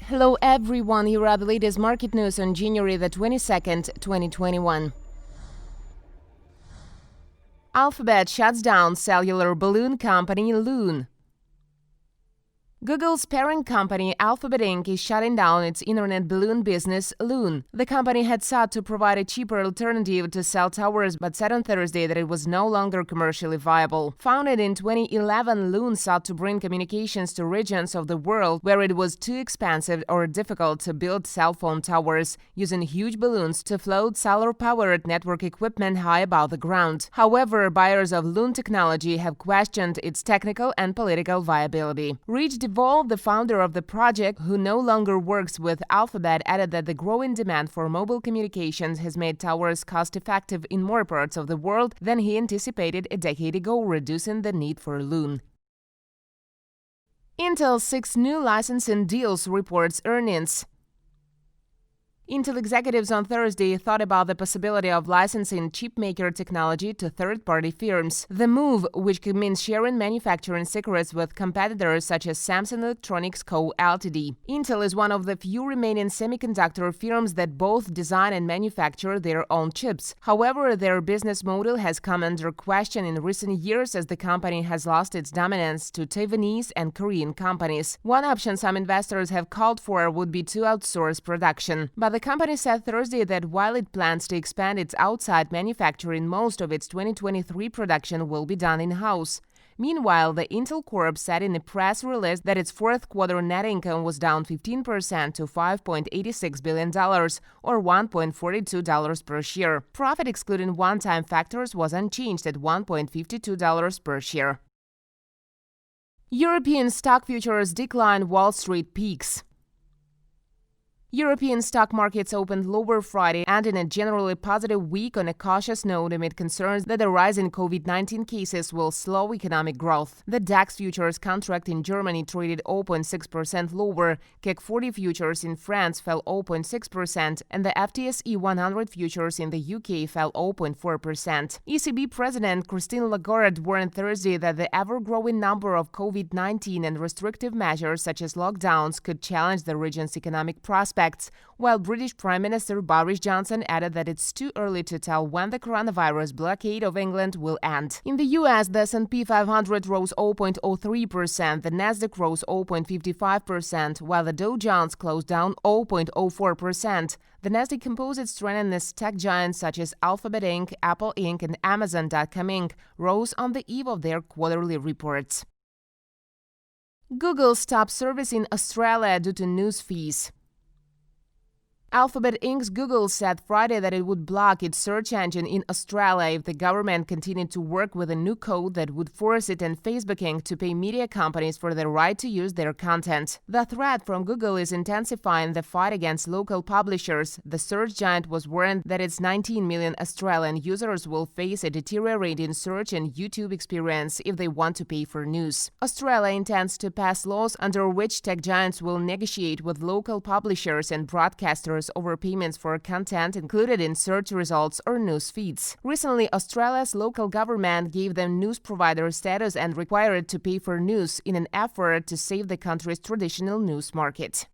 Hello everyone, here are the latest market news on January the 22nd, 2021. Alphabet shuts down cellular balloon company Loon. Google's parent company, Alphabet Inc., is shutting down its internet balloon business, Loon. The company had sought to provide a cheaper alternative to cell towers, but said on Thursday that it was no longer commercially viable. Founded in 2011, Loon sought to bring communications to regions of the world where it was too expensive or difficult to build cell phone towers, using huge balloons to float solar-powered network equipment high above the ground. However, buyers of Loon technology have questioned its technical and political viability. The founder of the project, who no longer works with Alphabet, added that the growing demand for mobile communications has made towers cost-effective in more parts of the world than he anticipated a decade ago, reducing the need for Loon. Intel's 6 new licensing deals reports earnings. Intel executives on Thursday thought about the possibility of licensing chipmaker technology to third-party firms. The move, which could mean sharing manufacturing secrets with competitors such as Samsung Electronics Co Ltd. Intel is one of the few remaining semiconductor firms that both design and manufacture their own chips. However, their business model has come under question in recent years as the company has lost its dominance to Taiwanese and Korean companies. One option some investors have called for would be to outsource production, but the company said Thursday that while it plans to expand its outside manufacturing, most of its 2023 production will be done in-house. Meanwhile, the Intel Corp said in a press release that its fourth quarter net income was down 15% to $5.86 billion, or $1.42 per share. Profit excluding one-time factors was unchanged at $1.52 per share. European stock futures decline, Wall Street peaks. European stock markets opened lower Friday, ending a generally positive week on a cautious note amid concerns that the rise in COVID-19 cases will slow economic growth. The DAX futures contract in Germany traded 0.6% lower, CAC 40 futures in France fell 0.6%, and the FTSE 100 futures in the UK fell 0.4%. ECB President Christine Lagarde warned Thursday that the ever-growing number of COVID-19 and restrictive measures such as lockdowns could challenge the region's economic prospects, while British Prime Minister Boris Johnson added that it's too early to tell when the coronavirus blockade of England will end. In the US, the S&P 500 rose 0.03%, the Nasdaq rose 0.55%, while the Dow Jones closed down 0.04%. The Nasdaq Composite strengthened as tech giants such as Alphabet Inc., Apple Inc., and Amazon.com Inc. rose on the eve of their quarterly reports. Google stopped service in Australia due to news fees. Alphabet Inc.'s Google said Friday that it would block its search engine in Australia if the government continued to work with a new code that would force it and Facebook Inc. to pay media companies for the right to use their content. The threat from Google is intensifying the fight against local publishers. The search giant was warned that its 19 million Australian users will face a deteriorating search and YouTube experience if they want to pay for news. Australia intends to pass laws under which tech giants will negotiate with local publishers and broadcasters over payments for content included in search results or news feeds. Recently, Australia's local government gave them news provider status and required it to pay for news in an effort to save the country's traditional news market.